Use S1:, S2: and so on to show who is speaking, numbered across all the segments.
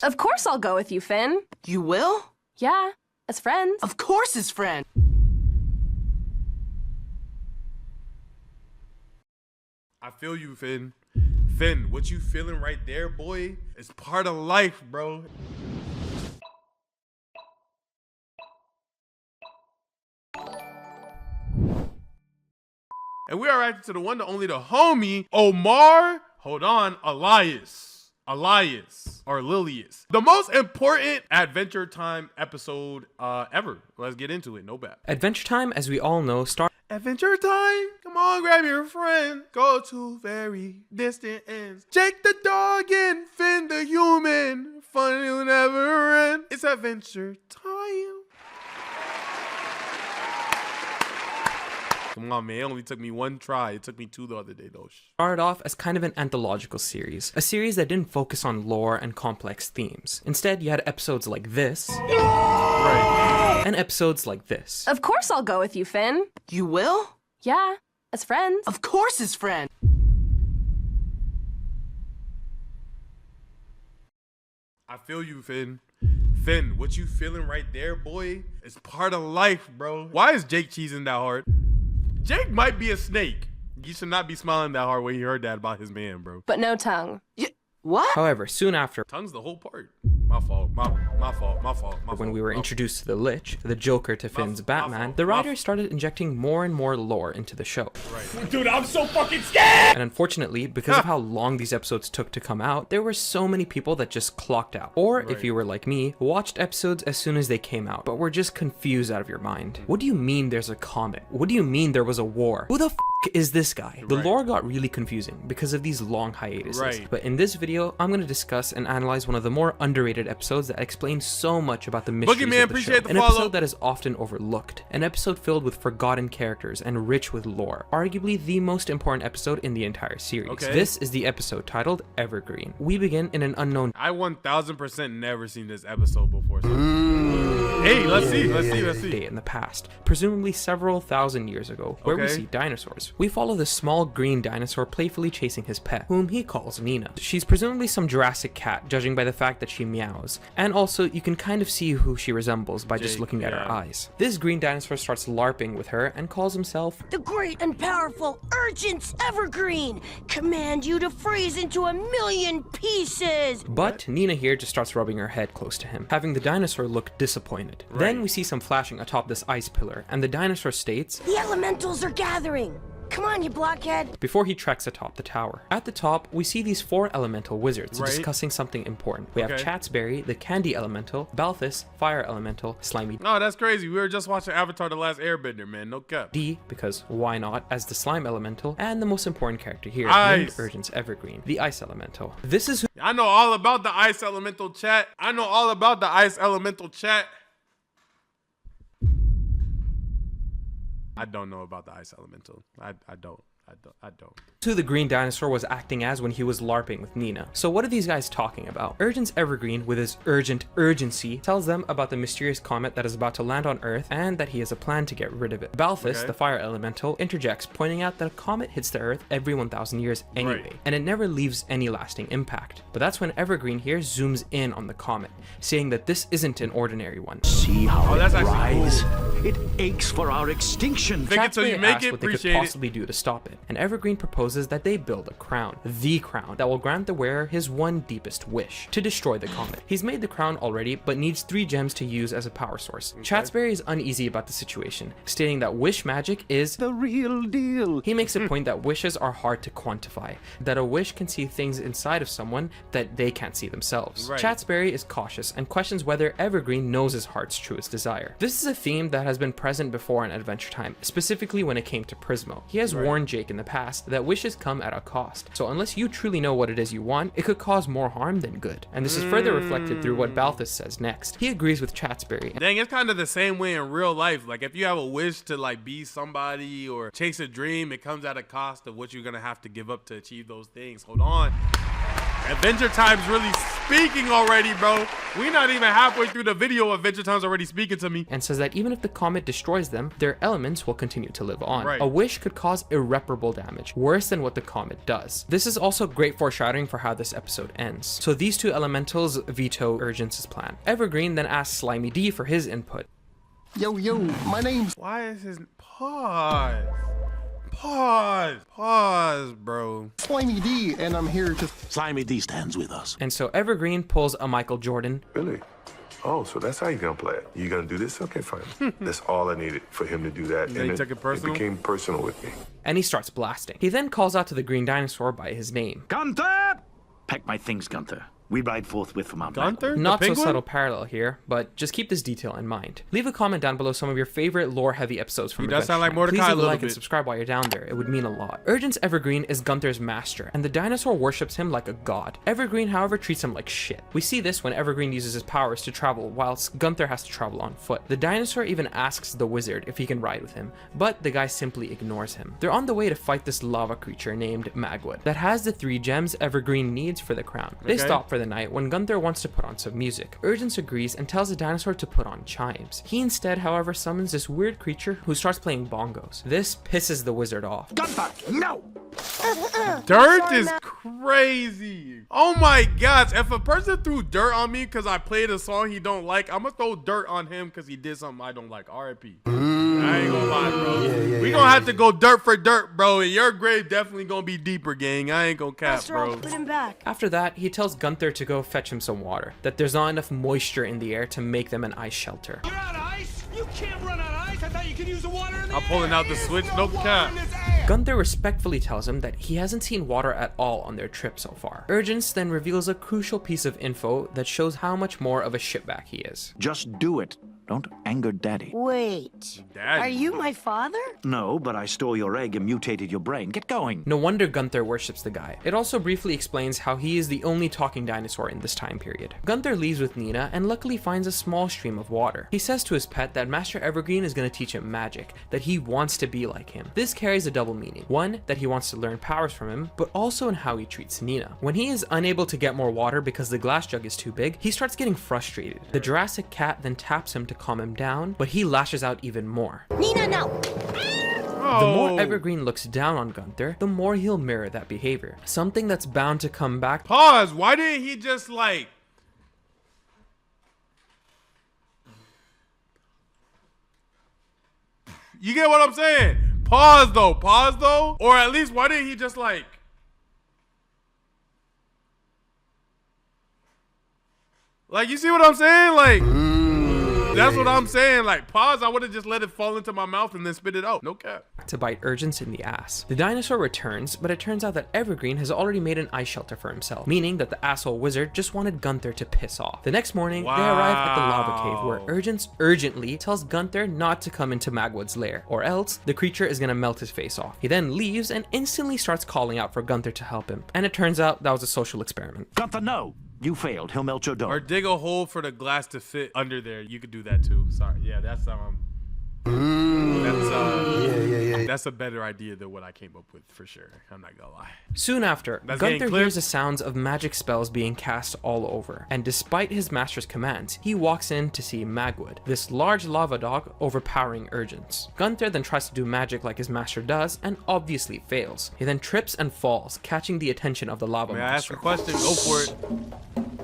S1: Of course I'll go with you, Finn.
S2: You will?
S1: Yeah, as friends.
S2: Of course as friends.
S3: I feel you, Finn. Finn, what you feeling right there, boy, is part of life, bro. And we are reacting to the one, the only, the homie, Omar, hold on, Ilyas, or Lilius. The most important Adventure Time episode ever. Let's get into it, no bad.
S4: Adventure Time, as we all know, starts
S3: Adventure Time, come on, grab your friend, go to very distant ends. Jake the dog and Finn the human, fun will never end. It's Adventure Time. Come on, man, it only took me one try. It took me two the other day, though.
S4: started off as kind of an anthological series, a series that didn't focus on lore and complex themes. Instead, you had episodes like this,
S3: Right.
S4: and episodes like this.
S1: Of course I'll go with you, Finn.
S2: You will?
S1: Yeah, as friends.
S2: Of course as friends.
S3: I feel you, Finn. Finn, what you feeling right there, boy, is part of life, bro. Why is Jake cheesing that hard? Jake might be a snake. You should not be smiling that hard when he heard that about his man, bro.
S1: But no tongue.
S2: What?
S4: However, soon after,
S3: Tongue's the whole part. My fault. My fault.
S4: when we were introduced to the Lich, the Joker to Finn's Batman, the writers started injecting more and more lore into the show.
S3: Right. Dude, I'm so fucking scared!
S4: And unfortunately, because of how long these episodes took to come out, there were so many people that just clocked out. Or, if you were like me, watched episodes as soon as they came out, but were just confused out of your mind. What do you mean there's a comet? What do you mean there was a war? Who the f is this guy? The lore got really confusing because of these long hiatuses. But in this video, I'm going to discuss and analyze one of the more underrated episodes that explains so much about the mysteries
S3: Boogeyman,
S4: of the show. An episode that is often overlooked. An episode filled with forgotten characters and rich with lore. Arguably the most important episode in the entire series. This is the episode titled Evergreen. We begin in an unknown...
S3: I 1000% never seen this episode before. So. Hey, let's see.
S4: Day in the past, presumably several thousand years ago, where we see dinosaurs. We follow the small green dinosaur playfully chasing his pet, whom he calls Nina. She's presumably some Jurassic cat, judging by the fact that she meows. And also, you can kind of see who she resembles by just looking at her eyes. This green dinosaur starts LARPing with her and calls himself
S5: the great and powerful Urgent's Evergreen. Command you to freeze into 1,000,000 pieces.
S4: But Nina here just starts rubbing her head close to him, having the dinosaur look disappointed. Then we see some flashing atop this ice pillar, and the dinosaur states,
S5: The elementals are gathering. Come on, you blockhead.
S4: Before he treks atop the tower. At the top, we see these 4 elemental wizards discussing something important. We have Chatsberry, the candy elemental, Balthus, fire elemental, Slimy.
S3: Oh, that's crazy. We were just watching Avatar: The Last Airbender, man. No cap.
S4: D, because why not, as the slime elemental, and the most important character here, named Urgent's Evergreen, the ice elemental. This is who
S3: I know all about the ice elemental chat. I don't know about the ice elemental. I don't.
S4: who the green dinosaur was acting as when he was LARPing with Nina. So what are these guys talking about? Urgent's Evergreen, with his urgent urgency, tells them about the mysterious comet that is about to land on Earth and that he has a plan to get rid of it. Balthus, the fire elemental, interjects, pointing out that a comet hits the Earth every 1,000 years anyway, and it never leaves any lasting impact. But that's when Evergreen here zooms in on the comet, saying that this isn't an ordinary one.
S6: See how
S3: that's
S6: it
S3: actually
S6: rides? It aches for our extinction.
S3: Fake it till you make it.
S4: What they could possibly do to stop it, and Evergreen proposes that they build a crown, the crown, that will grant the wearer his one deepest wish, to destroy the comet. He's made the crown already, but needs 3 gems to use as a power source. Chatsberry is uneasy about the situation, stating that wish magic is
S6: the real deal.
S4: He makes a point that wishes are hard to quantify, that a wish can see things inside of someone that they can't see themselves. Chatsberry is cautious and questions whether Evergreen knows his heart's truest desire. This is a theme that has been present before in Adventure Time, specifically when it came to Prismo. He has warned Jake in the past that wishes come at a cost, so unless you truly know what it is you want, it could cause more harm than good. And this is further reflected through what Balthus says next. He agrees with Chatsberry.
S3: Dang, it's kind of the same way in real life. Like, if you have a wish to like be somebody or chase a dream, it comes at a cost of what you're gonna have to give up to achieve those things. Hold on. Adventure Time's really speaking already, bro. We not even halfway through the video. Adventure Time's already speaking to me.
S4: And says that even if the comet destroys them, their elements will continue to live on.
S3: Right.
S4: A wish could cause irreparable damage, worse than what the comet does. This is also great foreshadowing for how this episode ends. So these two elementals veto Urgence's plan. Evergreen then asks Slimy D for his input.
S7: Yo, my name's...
S3: Why is his... Pause. Pause, bro.
S7: Slimy D, and I'm here to...
S8: Slimy D stands with us.
S4: And so Evergreen pulls a Michael Jordan.
S9: Really? Oh, so that's how you're gonna play it. You gonna do this? Okay, fine. That's all I needed for him to do that.
S3: Then he took it personal?
S9: It became personal with me.
S4: And he starts blasting. He then calls out to the green dinosaur by his name.
S6: Gunther! Pack my things, Gunther. We ride forthwith from our
S3: Gunther?
S4: Not
S3: The
S4: so
S3: penguin?
S4: subtle parallel here, but just keep this detail in mind. Leave a comment down below some of your favorite lore-heavy episodes from
S3: He does
S4: Adventure
S3: sound like
S4: Time.
S3: Mordecai
S4: Please
S3: a
S4: leave a
S3: little
S4: like and
S3: bit.
S4: subscribe while you're down there. It would mean a lot. Urgence Evergreen is Gunther's master, and the dinosaur worships him like a god. Evergreen, however, treats him like shit. We see this when Evergreen uses his powers to travel, whilst Gunther has to travel on foot. The dinosaur even asks the wizard if he can ride with him, but the guy simply ignores him. They're on the way to fight this lava creature named Magwood that has the 3 gems Evergreen needs for the crown. They
S3: Okay.
S4: stop for the night when Gunther wants to put on some music. Urgence agrees and tells the dinosaur to put on chimes. He instead, however, summons this weird creature who starts playing bongos. This pisses the wizard off.
S6: Gunther, no!
S3: Dirt is crazy. Oh my gosh. If a person threw dirt on me because I played a song he don't like, I'm gonna throw dirt on him because he did something I don't like. RIP. I ain't gonna lie, bro. We gonna have to go dirt for dirt, bro. And your grave definitely gonna be deeper, gang. I ain't gonna cap,
S5: Master, I'll
S3: bro.
S5: put him back.
S4: After that, he tells Gunther to go fetch him some water, that there's not enough moisture in the air to make them an ice shelter.
S10: You're out of ice? You can't run out of ice. I thought you could use the water in the
S3: I'm pulling out the
S10: There's
S3: switch,
S10: no
S3: no
S10: water
S3: cap.
S10: in this air.
S4: Gunther respectfully tells him that he hasn't seen water at all on their trip so far. Urgence then reveals a crucial piece of info that shows how much more of a shitbag he is.
S6: Just do it. Don't anger Daddy.
S5: Wait.
S3: Daddy.
S5: Are you my father?
S6: No, but I stole your egg and mutated your brain. Get going.
S4: No wonder Gunther worships the guy. It also briefly explains how he is the only talking dinosaur in this time period. Gunther leaves with Nina and luckily finds a small stream of water. He says to his pet that Master Evergreen is going to teach him magic, that he wants to be like him. This carries a double meaning. One, that he wants to learn powers from him, but also in how he treats Nina. When he is unable to get more water because the glass jug is too big, he starts getting frustrated. The Jurassic cat then taps him to calm him down, but he lashes out even more.
S5: Nina, no.
S4: The more Evergreen looks down on Gunther, the more he'll mirror that behavior. Something that's bound to come back.
S3: Pause. Why didn't he just like... You get what I'm saying? Pause though. Or at least why didn't he just like... Like, you see what I'm saying? Like... That's what I'm saying. Like, pause. I would have just let it fall into my mouth and then spit it out. No cap.
S4: To bite Urgence in the ass. The dinosaur returns, but it turns out that Evergreen has already made an ice shelter for himself, meaning that the asshole wizard just wanted Gunther to piss off. The next morning, they arrive at the lava cave where Urgence urgently tells Gunther not to come into Magwood's lair, or else the creature is gonna melt his face off. He then leaves and instantly starts calling out for Gunther to help him, and it turns out that was a social experiment.
S6: Gunther, no! You failed. He'll melt your dome.
S3: Or dig a hole for the glass to fit under there. You could do that too. Sorry. Yeah, that's that's a better idea than what I came up with for sure. I'm not gonna lie.
S4: Soon after,
S3: That's getting
S4: Gunther
S3: clipped.
S4: hears the sounds of magic spells being cast all over, and despite his master's commands, he walks in to see Magwood, this large lava dog overpowering Urgence. Gunther then tries to do magic like his master does, and obviously fails. He then trips and falls, catching the attention of the lava
S3: May I ask
S4: monster.
S3: a question? Go for it.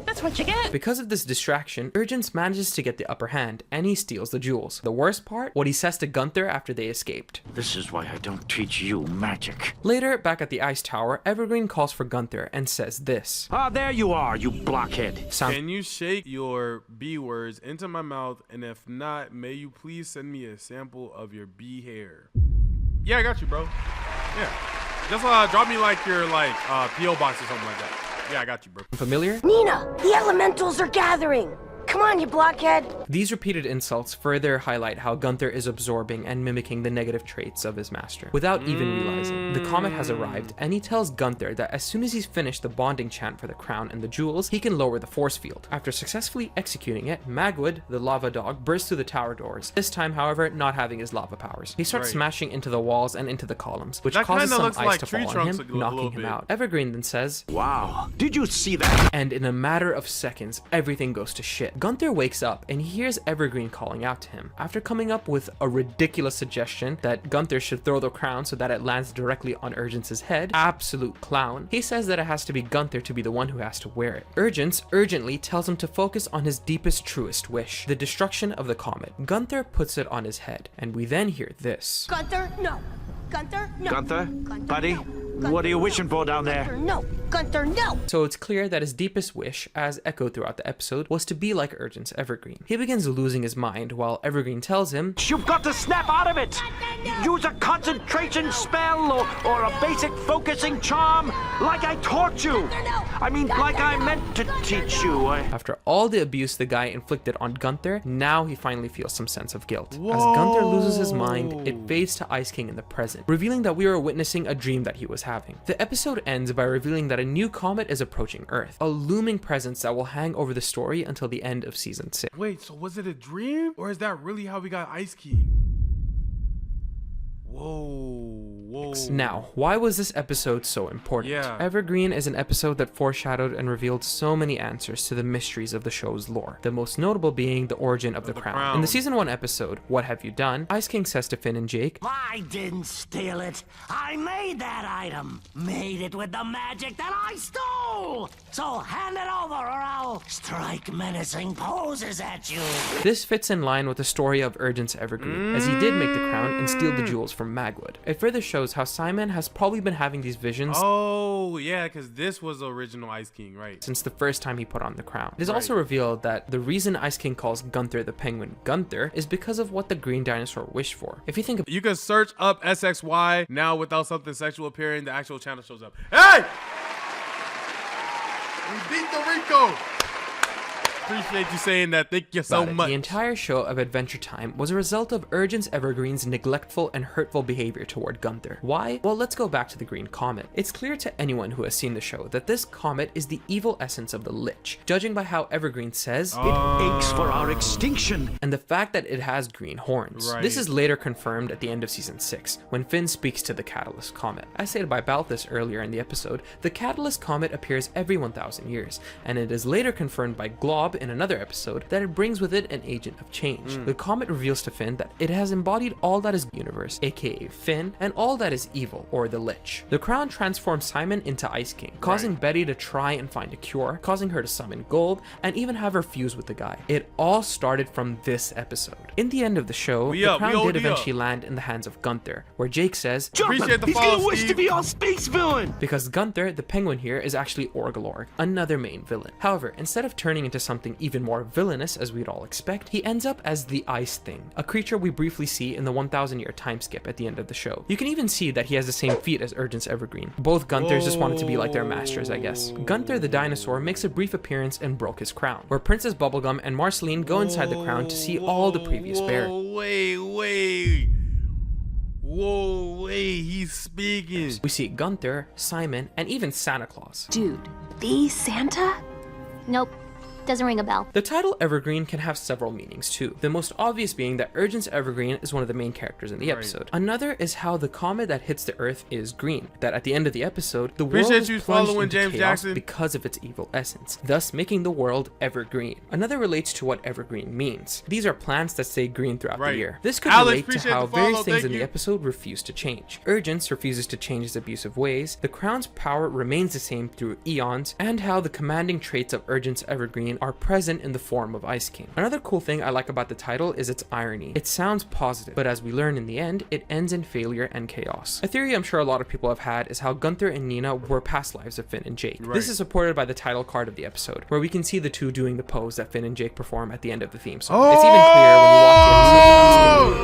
S5: That's what you get.
S4: Because of this distraction, Urgence manages to get the upper hand, and he steals the jewels. The worst part? What he says to Gunther after they escaped.
S6: This is why I don't teach you magic.
S4: Later, back at the ice tower, Evergreen calls for Gunther and says this.
S6: Ah, there you are, you blockhead.
S3: Can you shake your B words into my mouth? And if not, may you please send me a sample of your B hair? Yeah, I got you, bro. Yeah. Just drop me like your P.O. box or something like that. Yeah, I got you, bro.
S4: Familiar?
S5: Nina, the elementals are gathering. Come on, you blockhead!
S4: These repeated insults further highlight how Gunther is absorbing and mimicking the negative traits of his master. Without even realizing, the comet has arrived, and he tells Gunther that as soon as he's finished the bonding chant for the crown and the jewels, he can lower the force field. After successfully executing it, Magwood, the lava dog, bursts through the tower doors, this time, however, not having his lava powers. He starts smashing into the walls and into the columns, which causes some ice to fall on him, knocking him out. Evergreen then says,
S6: Wow, did you see that?
S4: And in a matter of seconds, everything goes to shit. Gunther wakes up and he hears Evergreen calling out to him. After coming up with a ridiculous suggestion that Gunther should throw the crown so that it lands directly on Urgence' head, absolute clown, he says that it has to be Gunther to be the one who has to wear it. Urgence urgently tells him to focus on his deepest, truest wish, the destruction of the comet. Gunther puts it on his head, and we then hear this.
S5: Gunther, no. Gunther, no.
S6: Gunther, buddy,
S5: no.
S6: what are you wishing for down there?
S5: Gunther, no. Gunther, no.
S4: So it's clear that his deepest wish, as echoed throughout the episode, was to be like Urgence Evergreen. He begins losing his mind while Evergreen tells him,
S6: You've got to snap out of it! Use a concentration spell or a basic focusing charm, like I taught you! I mean, like I meant to teach you.
S4: After all the abuse the guy inflicted on Gunther, now he finally feels some sense of guilt. As Gunther loses his mind, it fades to Ice King in the present, revealing that we are witnessing a dream that he was having. The episode ends by revealing that a new comet is approaching Earth, a looming presence that will hang over the story until the end of season 6.
S3: Wait, so was it a dream? Or is that really how we got Ice King? Whoa.
S4: Now, why was this episode so important? Evergreen is an episode that foreshadowed and revealed so many answers to the mysteries of the show's lore, the most notable being the origin of the crown. In the season 1 episode, What Have You Done?, Ice King says to Finn and Jake,
S8: I didn't steal it. I made that item. Made it with the magic that I stole. So hand it over or I'll strike menacing poses at you.
S4: This fits in line with the story of Urgence Evergreen, as he did make the crown and steal the jewels from Magwood. It further shows how Simon has probably been having these visions.
S3: Oh, yeah, because this was the original Ice King, right?
S4: Since the first time he put on the crown. It is also revealed that the reason Ice King calls Gunther the Penguin Gunther is because of what the green dinosaur wished for. If you think of,
S3: you can search up SXY now without something sexual appearing, the actual channel shows up. Hey! We beat the Rico! Appreciate you saying that. Thank you so much.
S4: The entire show of Adventure Time was a result of Urgence Evergreen's neglectful and hurtful behavior toward Gunther. Why? Well, let's go back to the Green Comet. It's clear to anyone who has seen the show that this comet is the evil essence of the Lich, judging by how Evergreen says,
S6: It aches for our extinction.
S4: And the fact that it has green horns. This is later confirmed at the end of season 6, when Finn speaks to the Catalyst Comet. As stated by Balthus earlier in the episode, the Catalyst Comet appears every 1,000 years, and it is later confirmed by Glob in another episode that it brings with it an agent of change. The comet reveals to Finn that it has embodied all that is universe, aka Finn, and all that is evil, or the Lich. The crown transforms Simon into Ice King, causing Betty to try and find a cure, causing her to summon Gold, and even have her fuse with the guy. It all started from this episode. In the end of the show, the crown did eventually land in the hands of Gunther, where Jake says,
S6: He's gonna wish to be our space villain!
S4: Because Gunther, the penguin here, is actually Orgalorg, another main villain. However, instead of turning into something even more villainous as we'd all expect, he ends up as the Ice Thing, a creature we briefly see in the 1,000-year time skip at the end of the show. You can even see that he has the same feat as Urgence Evergreen. Both Gunthers just wanted to be like their masters, I guess. Gunther the dinosaur makes a brief appearance in Broke His Crown, where Princess Bubblegum and Marceline go inside the crown to see all the previous bears.
S3: Whoa, he's speaking.
S4: We see Gunther, Simon, and even Santa Claus.
S11: Dude, the Santa? Nope. Doesn't ring a bell.
S4: The title Evergreen can have several meanings too, the most obvious being that Urgence Evergreen is one of the main characters in the episode. Another is how the comet that hits the Earth is green, that at the end of the episode, the world is plunged into chaos because of its evil essence, thus making the world evergreen. Another relates to what evergreen means. These are plants that stay green throughout the year. This could relate to how various things in the episode refuse to change. Urgence refuses to change his abusive ways, the crown's power remains the same through eons, and how the commanding traits of Urgence Evergreen are present in the form of Ice King. Another cool thing I like about the title is its irony. It sounds positive, but as we learn in the end, it ends in failure and chaos. A theory I'm sure a lot of people have had is how Gunther and Nina were past lives of Finn and Jake. This is supported by the title card of the episode, where we can see the two doing the pose that Finn and Jake perform at the end of the theme song. It's even clearer when you watch the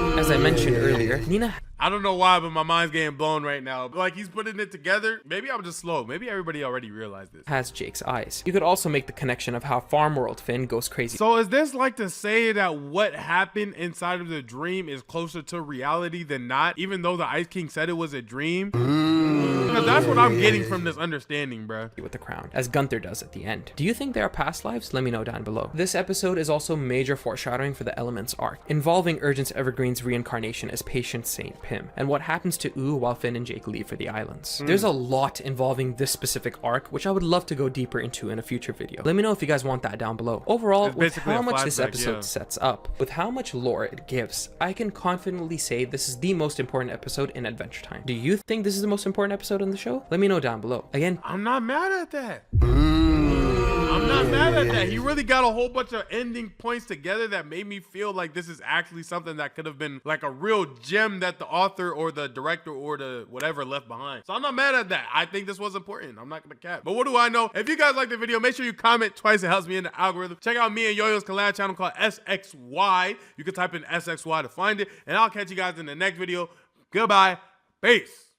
S4: episode. As I mentioned earlier, Nina...
S3: I don't know why, but my mind's getting blown right now. Like, he's putting it together. Maybe I'm just slow. Maybe everybody already realized this.
S4: Has Jake's eyes. You could also make the connection of how Farm World Finn goes crazy.
S3: So is this like to say that what happened inside of the dream is closer to reality than not, even though the Ice King said it was a dream? Because that's what I'm getting from this understanding, bro.
S4: With the crown, as Gunther does at the end. Do you think there are past lives? Let me know down below. This episode is also major foreshadowing for the Elements arc, involving Urgence Evergreen's reincarnation as Patient Saint Pym, and what happens to Ooh while Finn and Jake leave for the islands. There's a lot involving this specific arc, which I would love to go deeper into in a future video. Let me know if you guys want that down below. Overall, with how much this episode sets up, with how much lore it gives, I can confidently say this is the most important episode in Adventure Time. Do you think this is the most important episode on the show? Let me know down below. Again,
S3: I'm not mad at that. I'm not mad at that. He really got a whole bunch of ending points together that made me feel like this is actually something that could have been like a real gem that the author or the director or the whatever left behind. So I'm not mad at that. I think this was important. I'm not gonna cap. But what do I know? If you guys like the video, make sure you comment twice. It helps me in the algorithm. Check out me and Yo-Yo's collab channel called SXY. You can type in SXY to find it. And I'll catch you guys in the next video. Goodbye. Peace.